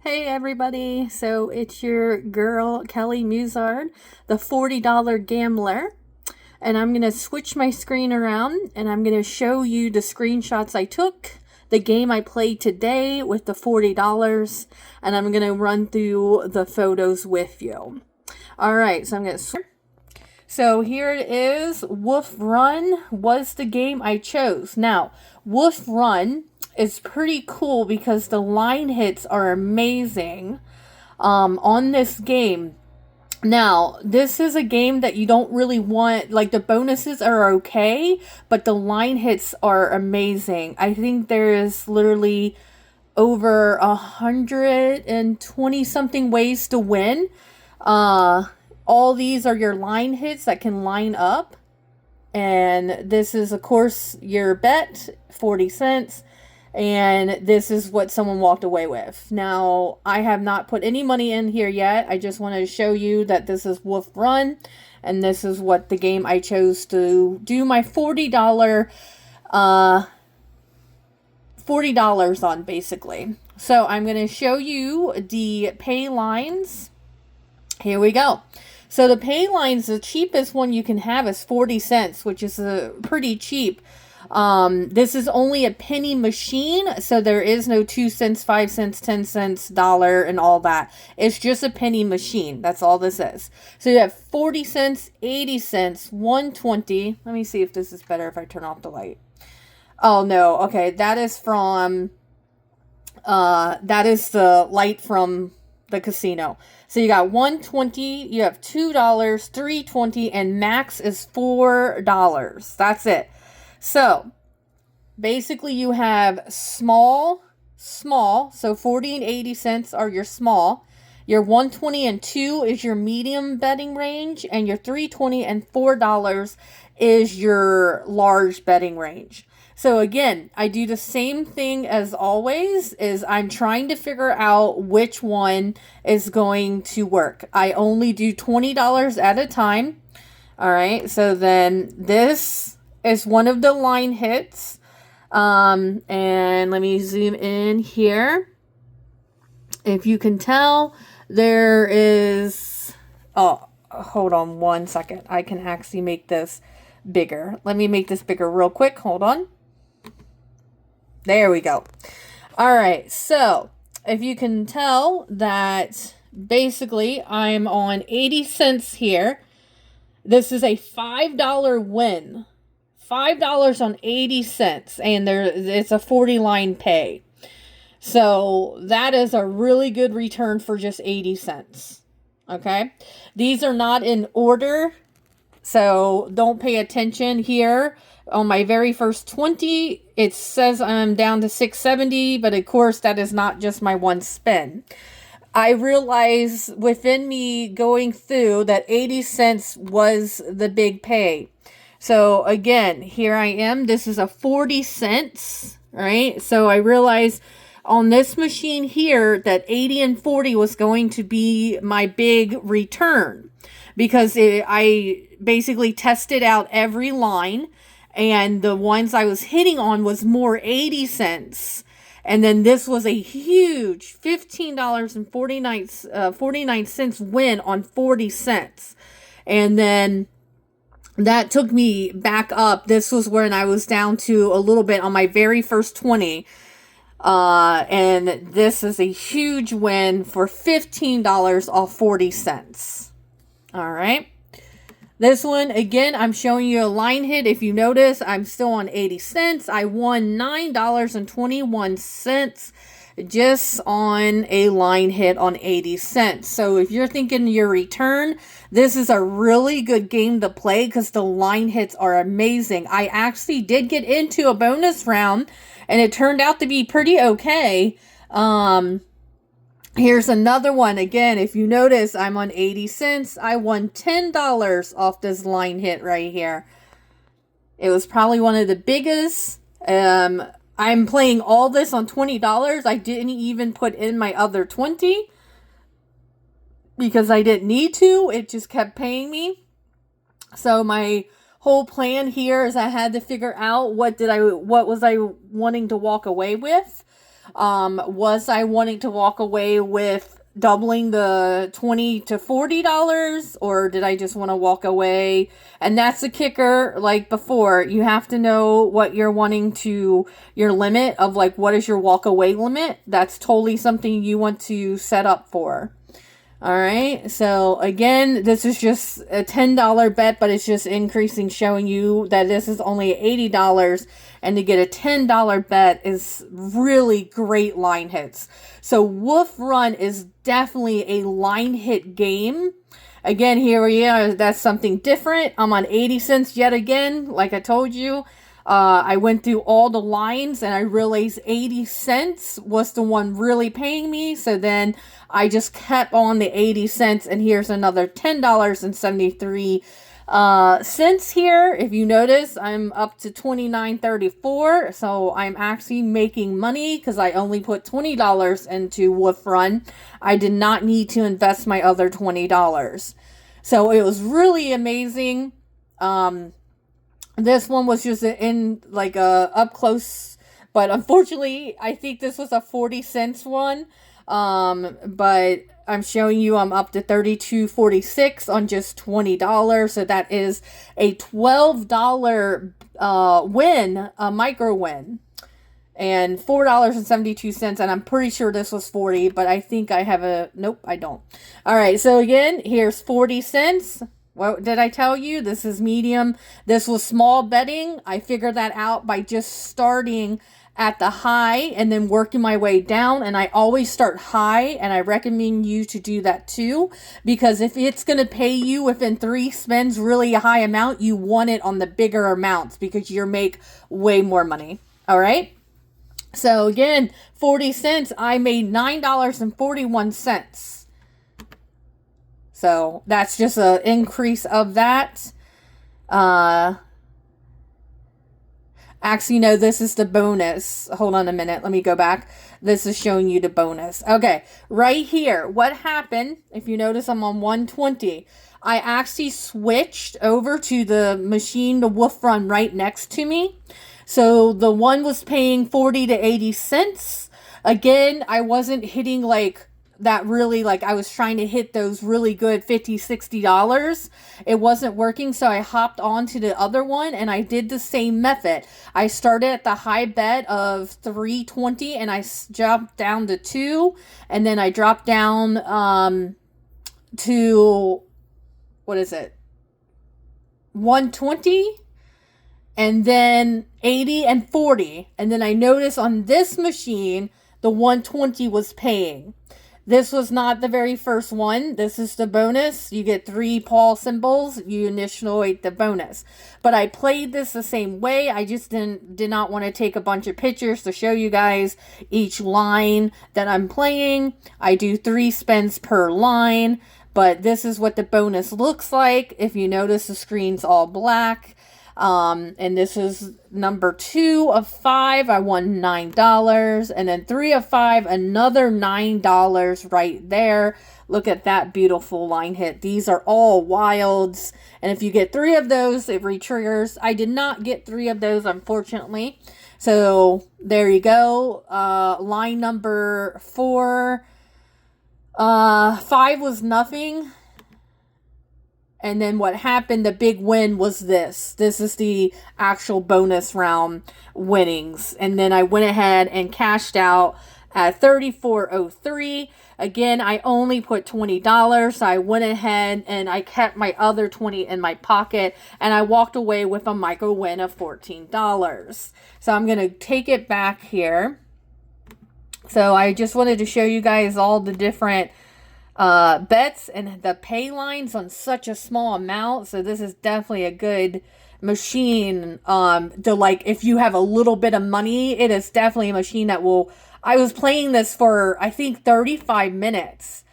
Hey everybody, so it's your girl Kelly-musard, the $40 gambler, and I'm going to switch my screen around and I'm going to show you the screenshots I took, the game I played today with the $40, and I'm going to run through the photos with you. Alright, so I'm going to So here it is. Wolf Run was the game I chose. Now, Wolf Run is pretty cool because the line hits are amazing on this game. Now, this is a game that you don't really want, like the bonuses are okay, but the line hits are amazing. I think there is literally over 120 something ways to win. All these are your line hits that can line up. And this is, of course, your bet, 40 cents. And this is what someone walked away with. Now, I have not put any money in here yet. I just wanted to show you that this is Wolf Run. And this is what the game I chose to do my $40 on, basically. So, I'm going to show you the pay lines. Here we go. So the pay lines, the cheapest one you can have is 40 cents, which is pretty cheap. This is only a penny machine, so there is no 2 cents, 5 cents, 10 cents, dollar, and all that. It's just a penny machine. That's all this is. So you have 40 cents, 80 cents, 120. Let me see if this is better if I turn off the light. Oh, no. Okay, that is from, that is the light from the casino. So you got 120, you have $2, $3.20, and max is $4. That's it. So basically you have small, so 40 and 80 cents are your small. Your 120 and 2 is your medium betting range, and your 3.20 and $4 is your large betting range. So again, I do the same thing as always, is I'm trying to figure out which one is going to work. I only do $20 at a time. All right, so then this is one of the line hits. And let me zoom in here. If you can tell, there is... Oh, hold on one second. I can actually make this bigger. Let me make this bigger real quick. Hold on. There we go. All right, so if you can tell that basically I'm on 80 cents here. This is a $5 win. $5 on 80 cents, and it's a 40 line pay. So that is a really good return for just 80 cents. Okay? These are not in order, so don't pay attention here. On my very first 20, it says I'm down to 670, but of course that is not just my one spin. I realize within me going through that 80 cents was the big pay. So again, here I am. This is a 40 cents, right? So I realized on this machine here that 80 and 40 was going to be my big return, because I basically tested out every line. And the ones I was hitting on was more 80 cents. And then this was a huge $15.49 win on 40 cents. And then that took me back up. This was when I was down to a little bit on my very first 20. And this is a huge win for $15 off 40 cents. All right. This one, again, I'm showing you a line hit. If you notice, I'm still on 80 cents. I won $9.21 just on a line hit on 80 cents. So if you're thinking your return, this is a really good game to play because the line hits are amazing. I actually did get into a bonus round, and it turned out to be pretty okay. Here's another one. Again, if you notice, I'm on 80 cents. I won $10 off this line hit right here. It was probably one of the biggest. I'm playing all this on $20. I didn't even put in my other 20 because I didn't need to. It just kept paying me. So my whole plan here is I had to figure out what was I wanting to walk away with. Was I wanting to walk away with doubling the $20 to $40, or did I just want to walk away? And that's the kicker. Like before, you have to know what you're wanting to, your limit of like, what is your walk away limit? That's totally something you want to set up for. All right. So again, this is just a $10 bet, but it's just increasing, showing you that this is only $80, and to get a $10 bet is really great line hits. So Wolf Run is definitely a line hit game. Again, here we are. That's something different. I'm on 80 cents yet again. Like I told you, I went through all the lines and I realized 80 cents was the one really paying me. So then I just kept on the 80 cents, and here's another $10.73 cents here. If you notice, I'm up to $29.34. So I'm actually making money because I only put $20 into Wolf Run. I did not need to invest my other $20. So it was really amazing. This one was just in like a up close, but unfortunately, I think this was a 40 cents one. But I'm showing you I'm up to $32.46 on just $20. So that is a $12 win, a micro win. And $4.72, and I'm pretty sure this was 40, but I think I have a, nope, I don't. All right, so again, here's 40 cents. What did I tell you? This is medium. This was small betting. I figured that out by just starting at the high and then working my way down. And I always start high, and I recommend you to do that too, because if it's going to pay you within 3 spins really a high amount, you want it on the bigger amounts because you make way more money. All right. So again, 40 cents, I made $9.41. So that's just an increase of that. Actually, no, this is the bonus. Hold on a minute. Let me go back. This is showing you the bonus. Okay, right here. What happened, if you notice I'm on 120, I actually switched over to the machine, the Wolf Run right next to me. So the one was paying 40 to 80 cents. Again, I wasn't hitting like that really, like I was trying to hit those really good $50, $60. It wasn't working, so I hopped on to the other one and I did the same method. I started at the high bet of 320 and I jumped down to 2, and then I dropped down to, what is it, 120, and then 80 and 40. And then I noticed on this machine, the 120 was paying. This was not the very first one. This is the bonus. You get 3 Paul symbols. You initiate the bonus. But I played this the same way. I just did not want to take a bunch of pictures to show you guys each line that I'm playing. I do 3 spins per line. But this is what the bonus looks like. If you notice, the screen's all black. And this is number 2 of 5. I won $9. And then 3 of 5, another $9 right there. Look at that beautiful line hit. These are all wilds. And if you get 3 of those, it re-triggers. I did not get 3 of those, unfortunately. So there you go. Line number 4. 5 was nothing. And then what happened, the big win was this. This is the actual bonus round winnings. And then I went ahead and cashed out at $34.03. Again, I only put $20. So I went ahead and I kept my other $20 in my pocket. And I walked away with a micro win of $14. So I'm going to take it back here. So I just wanted to show you guys all the different bets and the pay lines on such a small amount. So this is definitely a good machine to, like, if you have a little bit of money, it is definitely a machine that will. I was playing this for I think 35 minutes,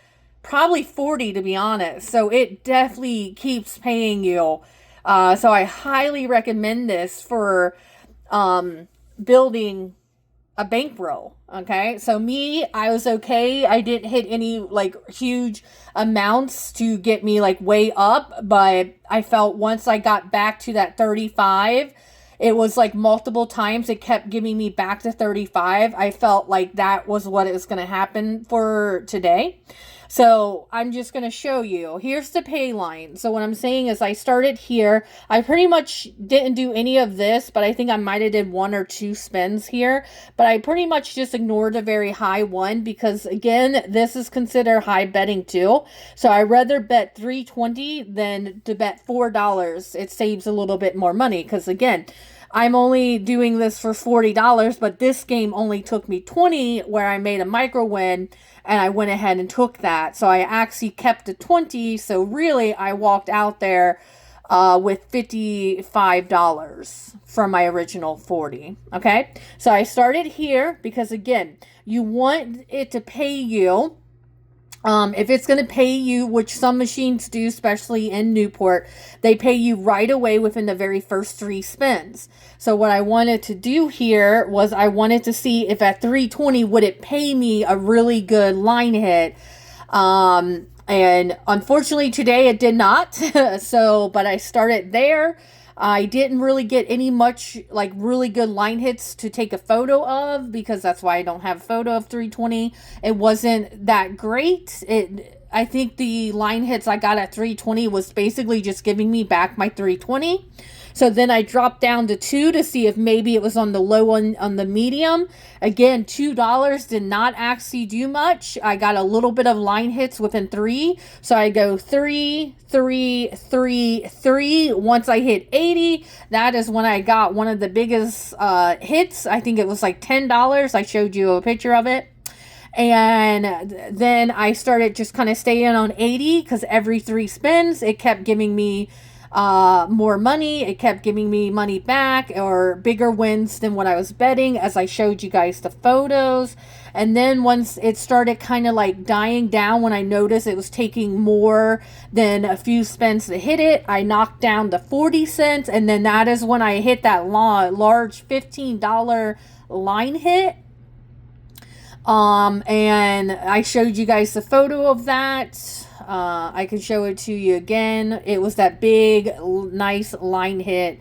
probably 40 to be honest. So it definitely keeps paying you. So I highly recommend this for building a bankroll. Okay, so me, I was okay. I didn't hit any like huge amounts to get me like way up, but I felt once I got back to that 35 it was like multiple times it kept giving me back to 35. I felt like that was what is going to happen for today. So I'm just going to show you. Here's the pay line. So what I'm saying is I started here. I pretty much didn't do any of this, but I think I might have did 1 or 2 spins here. But I pretty much just ignored a very high one because, again, this is considered high betting too. So I'd rather bet $3.20 than to bet $4. It saves a little bit more money because, again, I'm only doing this for $40, but this game only took me 20 where I made a micro win and I went ahead and took that. So I actually kept the 20. So really I walked out there with $55 from my original 40. Okay. So I started here because, again, you want it to pay you. If it's going to pay you, which some machines do, especially in Newport, they pay you right away within the very first 3 spins. So what I wanted to do here was I wanted to see if at 320 would it pay me a really good line hit. And unfortunately today it did not. But I started there. I didn't really get any much like really good line hits to take a photo of because that's why I don't have a photo of 320. It wasn't that great. I think the line hits I got at 320 was basically just giving me back my 320. So then I dropped down to 2 to see if maybe it was on the low one on the medium. Again, $2 did not actually do much. I got a little bit of line hits within 3. So I go 3, 3, 3, 3. Once I hit 80, that is when I got one of the biggest hits. I think it was like $10. I showed you a picture of it. And then I started just kind of staying on 80 because every 3 spins, it kept giving me more money. It kept giving me money back or bigger wins than what I was betting as I showed you guys the photos. And then once it started kind of like dying down, when I noticed it was taking more than a few spins to hit it, I knocked down to 40 cents. And then that is when I hit that large $15 line hit. And I showed you guys the photo of that. I can show it to you again. It was that big, nice line hit.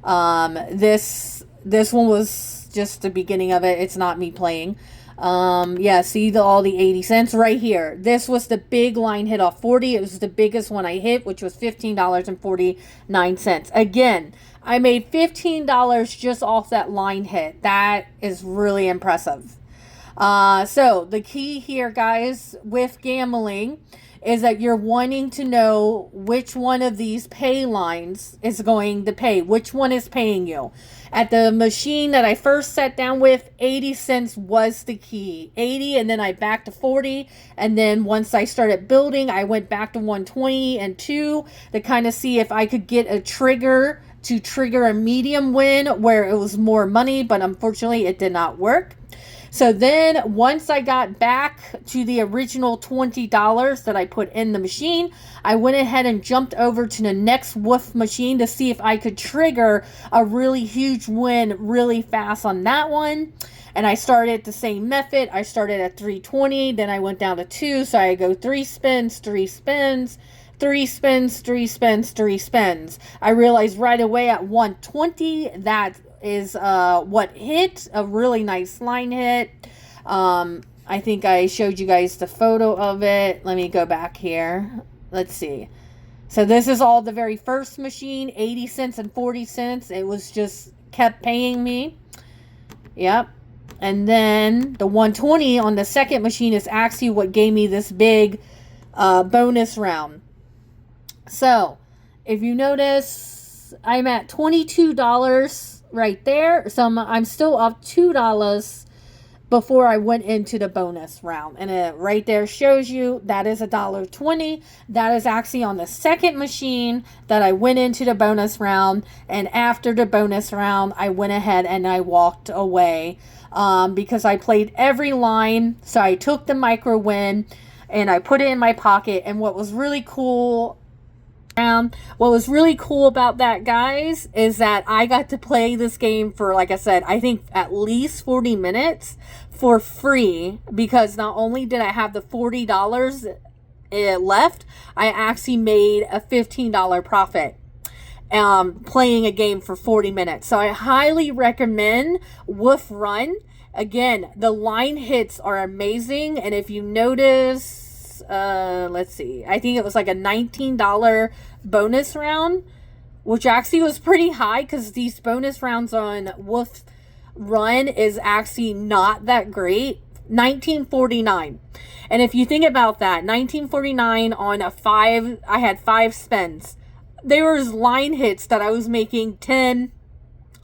This one was just the beginning of it. It's not me playing. Yeah, see all the 80 cents right here. This was the big line hit off 40. It was the biggest one I hit, which was $15.49. Again, I made $15 just off that line hit. That is really impressive. So the key here, guys, with gambling is that you're wanting to know which one of these pay lines is going to pay, which one is paying you. At the machine that I first sat down with, 80 cents was the key. 80, and then I backed to 40, and then once I started building, I went back to 120 and 2 to kind of see if I could get a trigger to trigger a medium win where it was more money, but unfortunately it did not work. So then once I got back to the original $20 that I put in the machine, I went ahead and jumped over to the next woof machine to see if I could trigger a really huge win really fast on that one. And I started the same method. I started at 320, then I went down to 2. So I go 3 spins, 3 spins, 3 spins, 3 spins, 3 spins. I realized right away at 120 that is what hit a really nice line hit. I think I showed you guys the photo of it. Let me go back here. Let's see. So this is all the very first machine, 80 cents and 40 cents. It was just kept paying me. Yep. And then the 120 on the second machine is actually what gave me this big bonus round. So if you notice, I'm at $22 right there. So I'm still up $2 before I went into the bonus round. And it right there shows you that is $1.20. That is actually on the second machine that I went into the bonus round. And after the bonus round, I went ahead and I walked away because I played every line. So I took the micro win and I put it in my pocket. And what was really cool about that, guys, is that I got to play this game for, like I said, I think at least 40 minutes for free, because not only did I have the $40 left, I actually made a $15 profit. playing a game for 40 minutes. So I highly recommend Wolf Run. Again, the line hits are amazing. And if you notice, let's see, I think it was like a $19 bonus round, which actually was pretty high because these bonus rounds on Wolf Run is actually not that great. $19.49. And if you think about that, $19.49 on I had 5 spins. There was line hits that I was making 10.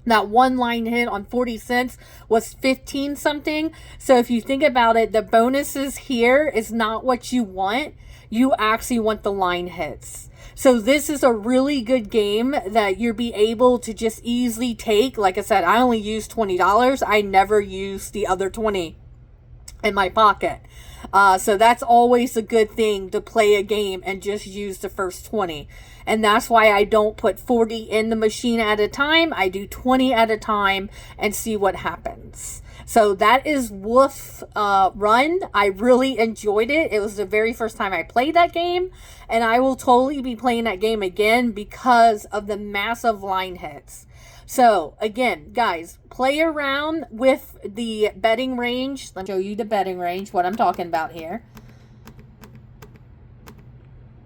That one line hit on 40 cents was 15 something. So if you think about it, the bonuses here is not what you want. You actually want the line hits. So this is a really good game that you'll be able to just easily take. Like I said, I only used $20. I never used the other 20 in my pocket. So that's always a good thing, to play a game and just use the first 20. And that's why I don't put 40 in the machine at a time. I do 20 at a time and see what happens. So that is Wolf Run. I really enjoyed it. It was the very first time I played that game. And I will totally be playing that game again because of the massive line hits. So, again, guys, play around with the betting range. Let me show you the betting range, what I'm talking about here.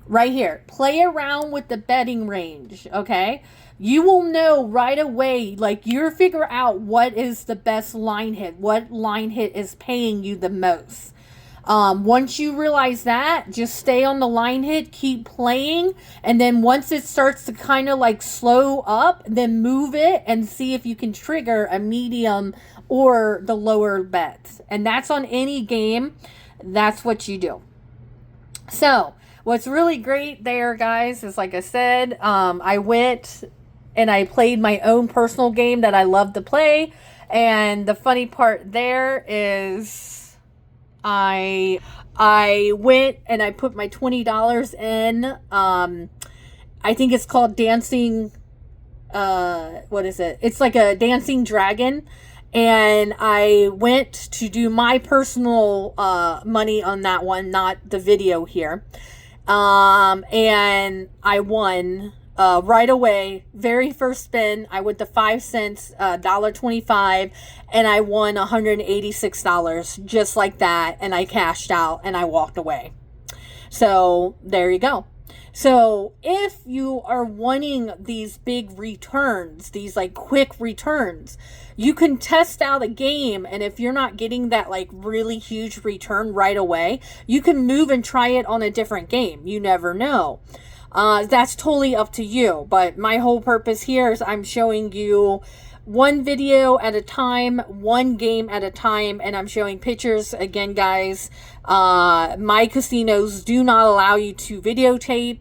Right here. Play around with the betting range, okay? You will know right away, like, you'll figure out what is the best line hit, what line hit is paying you the most. Once you realize that, just stay on the line hit, keep playing, and then once it starts to kind of like slow up, then move it and see if you can trigger a medium or the lower bet. And that's on any game. That's what you do. So, what's really great there, guys, is like I said, I went and I played my own personal game that I love to play. And the funny part there is I went and I put my $20 in. I think it's called Dancing. What is it? It's like a dancing dragon. And I went to do my personal money on that one, not the video here. And I won right away. Very first spin, I went to 5 cents, $1.25, and I won $186 just like that. And I cashed out and I walked away. So there you go. So if you are wanting these big returns, these like quick returns, you can test out a game. And if you're not getting that like really huge return right away, you can move and try it on a different game. You never know. That's totally up to you. But my whole purpose here is I'm showing you one video at a time, one game at a time, and I'm showing pictures. Again, guys, my casinos do not allow you to videotape.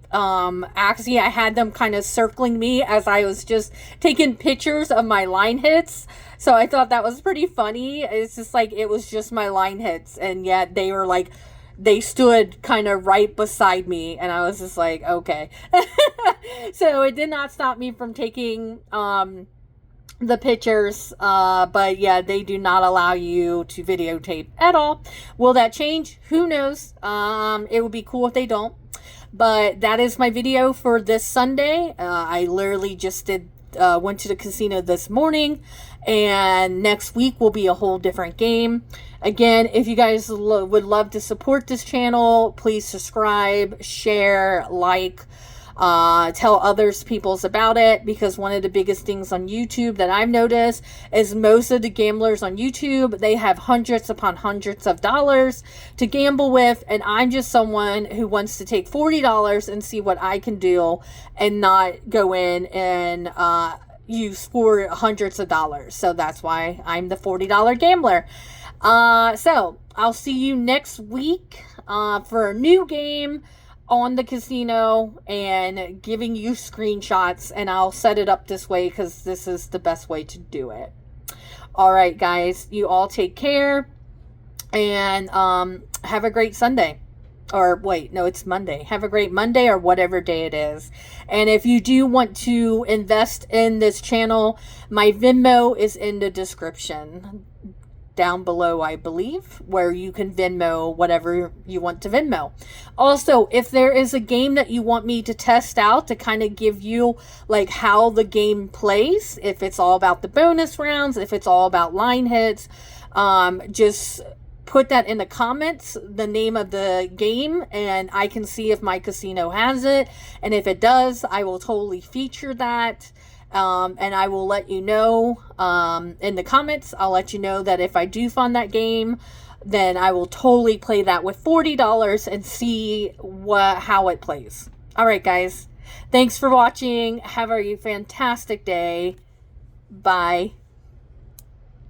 Actually, I had them kind of circling me as I was just taking pictures of my line hits. So I thought that was pretty funny. It's just like, it was just my line hits, and yet they were like, they stood kind of right beside me, and I was just like, okay. So it did not stop me from taking the pictures, but yeah, they do not allow you to videotape at all. Will that change? Who knows? It would be cool if they don't. But that is my video for this Sunday. I literally just went to the casino this morning, and next week will be a whole different game. Again, if you guys would love to support this channel, please subscribe, share, like, tell others peoples about it, because one of the biggest things on YouTube that I've noticed is most of the gamblers on YouTube, they have hundreds upon hundreds of dollars to gamble with, and I'm just someone who wants to take $40 and see what I can do and not go in and use for hundreds of dollars. So that's why I'm the $40 gambler. So I'll see you next week for a new game on the casino and giving you screenshots, and I'll set it up this way because this is the best way to do it. All right, guys, you all take care, and have a great Sunday. Or wait, no, it's Monday. Have a great Monday or whatever day it is. And if you do want to invest in this channel, my Venmo is in the description down below, I believe, where you can Venmo whatever you want to Venmo. Also, if there is a game that you want me to test out to kind of give you like how the game plays, if it's all about the bonus rounds, if it's all about line hits, just put that in the comments, the name of the game, and I can see if my casino has it. And if it does, I will totally feature that. And I will let you know in the comments. I'll let you know that if I do find that game, then I will totally play that with $40 and see how it plays. All right, guys. Thanks for watching. Have a fantastic day. Bye.